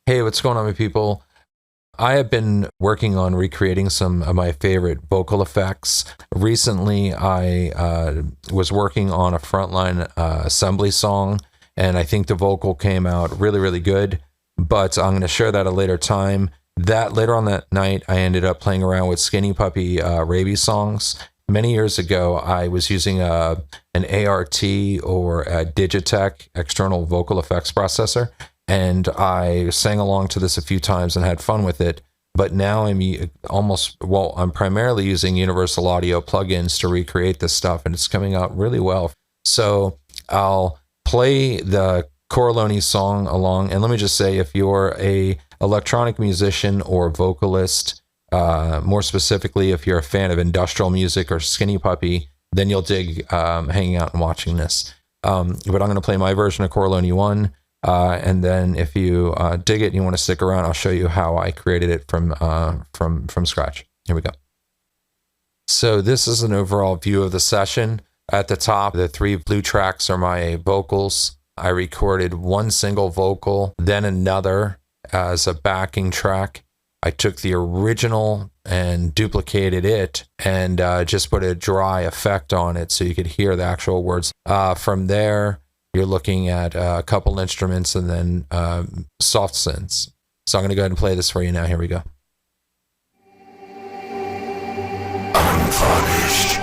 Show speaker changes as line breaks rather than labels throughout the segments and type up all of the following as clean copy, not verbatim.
Hey, what's going on, my people? I have been working on recreating some of my favorite vocal effects. Recently, I was working on a frontline assembly song, and I think the vocal came out really, really good, but I'm going to share that at a later time. Later on that night, I ended up playing around with Skinny Puppy Rabies songs. Many years ago, I was using an ART or a Digitech external vocal effects processor, and I sang along to this a few times and had fun with it. But now I'm primarily using Universal Audio plugins to recreate this stuff, and it's coming out really well. So I'll play the Choralone song along, and let me just say, if you're a electronic musician or vocalist, more specifically, if you're a fan of industrial music or Skinny Puppy, then you'll dig hanging out and watching this. But I'm going to play my version of Choralone 1. And then if you dig it and you want to stick around, I'll show you how I created it from scratch. Here we go. So this is an overall view of the session. At the top, the 3 blue tracks are my vocals. I recorded one single vocal, then another as a backing track. I took the original and duplicated it and just put a dry effect on it so you could hear the actual words. From there, you're looking at a couple instruments and then soft synths. So I'm going to go ahead and play this for you now. Here we go. Unpunished.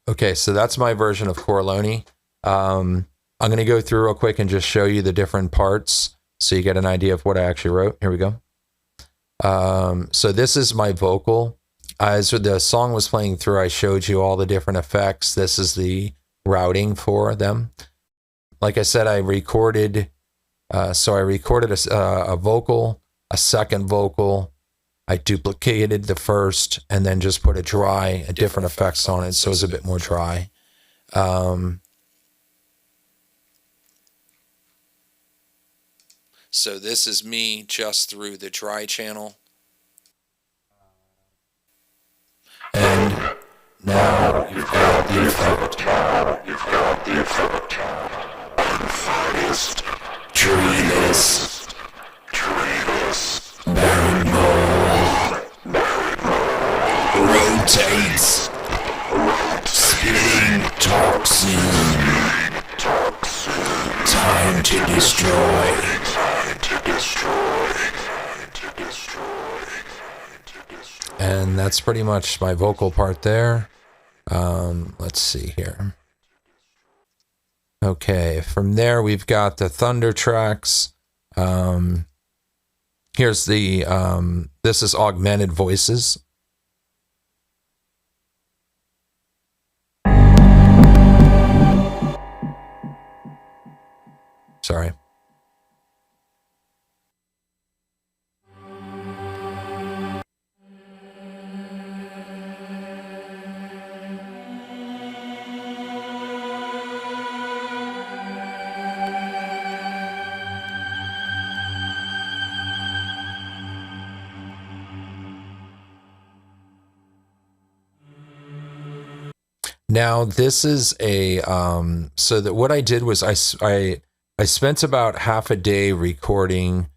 Okay, so that's my version of Choralone. I'm going to go through real quick and just show you the different parts so you get an idea of what I actually wrote. Here we go. So this is my vocal. As the song was playing through, I showed you all the different effects. This is the routing for them. Like I said, I recorded a vocal, a second vocal, I duplicated the first and then just put a different effects on it, so it's a bit more dry. So this is me just through the dry channel. And now you've got the effect. Unfinest, treeless, barren mold, rotates, spitting toxin, time to destroy. And that's pretty much my vocal part there. Let's see here. Okay, from there we've got the thunder tracks. Here's the, this is augmented voices. Sorry. Now this is a so that what I did was I spent about half a day recording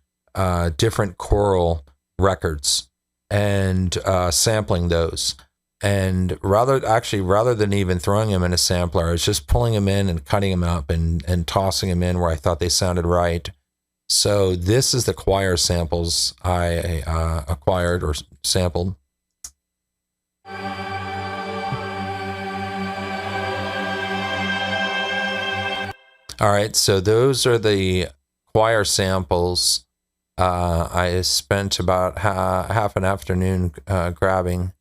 different choral records and sampling those. And rather than even throwing them in a sampler, I was just pulling them in and cutting them up and tossing them in where I thought they sounded right. So this is the choir samples I acquired or sampled. All right, so those are the choir samples. I spent about half an afternoon grabbing,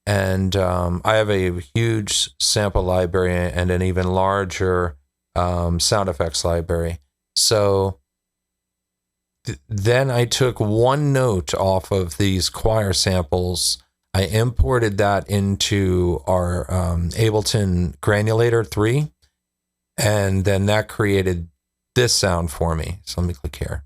and I have a huge sample library and an even larger sound effects library. So then I took one note off of these choir samples. I imported that into our Ableton Granulator 3. And then that created this sound for me. So let me click here.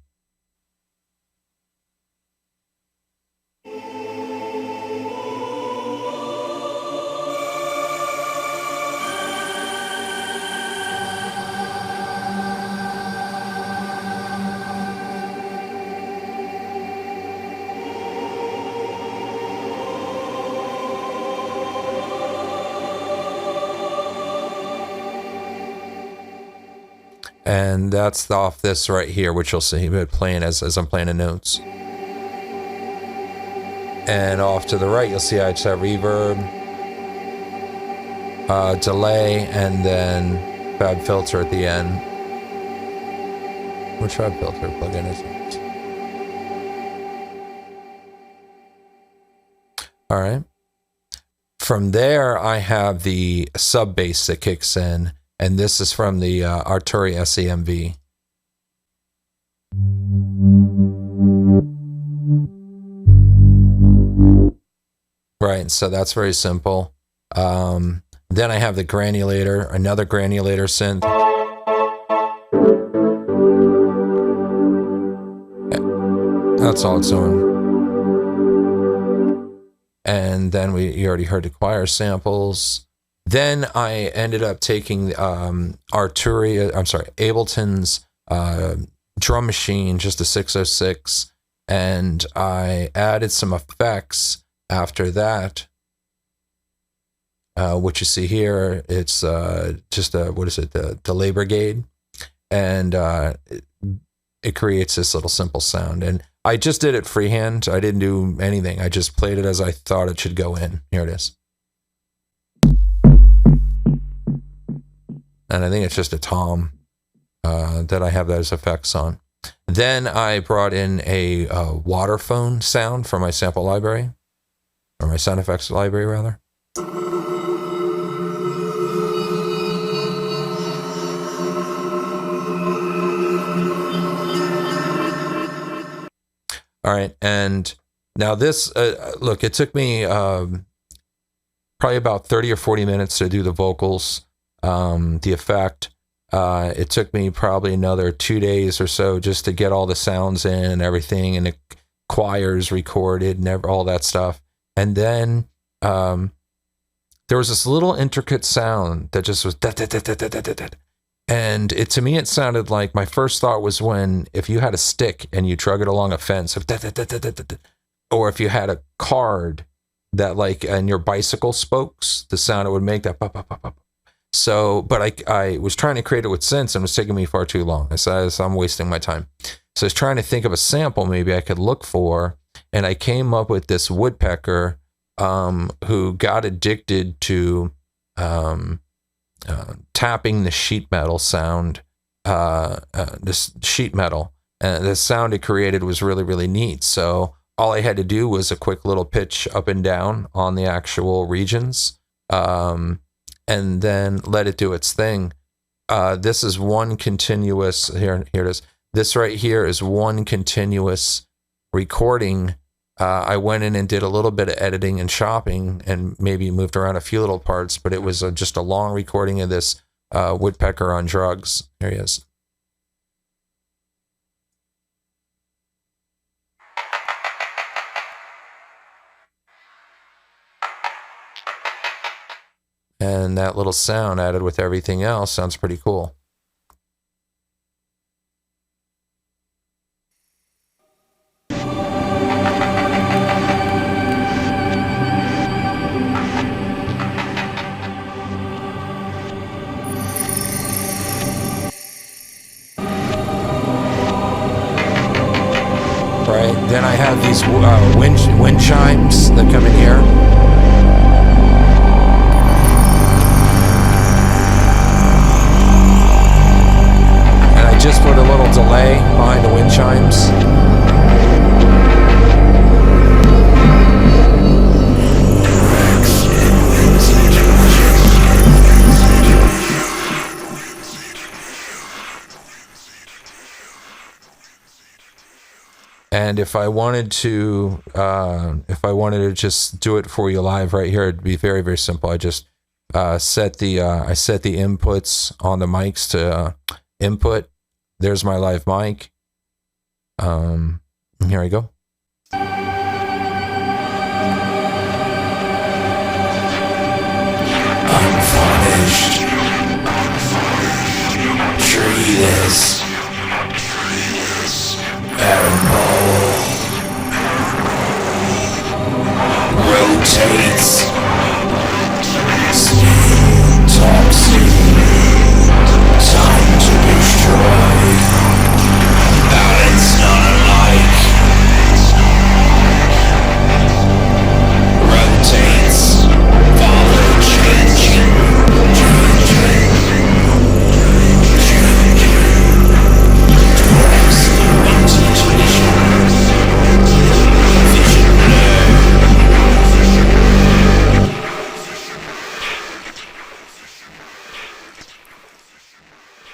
And that's off this right here, which you'll see it playing as I'm playing the notes. And off to the right, you'll see I just have reverb, delay, and then fab filter at the end. Which fab filter plugin is it? All right. From there, I have the sub bass that kicks in. And this is from the Arturia SEMV. Right, so that's very simple. Then I have the Granulator, another Granulator synth. That's all it's doing. And then you already heard the choir samples. Then I ended up taking Ableton's drum machine, just a 606, and I added some effects after that. What you see here, it's just a, what is it, the delay brigade, and it creates this little simple sound. And I just did it freehand. I didn't do anything. I just played it as I thought it should go in. Here it is. And I think it's just a tom that I have those effects on. Then I brought in a waterphone sound from my sample library, or my sound effects library, rather. All right, and Now this, look, it took me probably about 30 or 40 minutes to do the vocals, the effect. It took me probably another 2 days or so just to get all the sounds in and everything, and the choirs recorded and all that stuff. And then there was this little intricate sound that just was and to me it sounded like, my first thought was when if you had a stick and you drug it along a fence, or if you had a card that, like, in your bicycle spokes, the sound it would make, that pop, pop, pop, pop. So, but I was trying to create it with synths, and it was taking me far too long. I said, I'm wasting my time. So I was trying to think of a sample maybe I could look for, and I came up with this woodpecker who got addicted to tapping the sheet metal sound, this sheet metal, and the sound it created was really, really neat. So all I had to do was a quick little pitch up and down on the actual regions, and then let it do its thing. This is one continuous, here it is. This right here is one continuous recording. I went in and did a little bit of editing and chopping and maybe moved around a few little parts, but it was just a long recording of this woodpecker on drugs. Here he is. And that little sound added with everything else sounds pretty cool. Right, then I have these wind chimes that come in here. And I just put a little delay behind the wind chimes. And if I wanted to just do it for you live right here, it'd be very, very simple. I just set the inputs on the mics to input. There's my live mic. And here I go. Unfinished. Treeless. Rotates. Toxic. Time to destroy. Balance not alike. Rotates. Follow changing.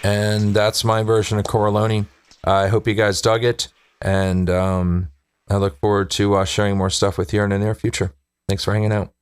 And that's my version of Choralone. I hope you guys dug it, and I look forward to sharing more stuff with you in the near future. Thanks for hanging out.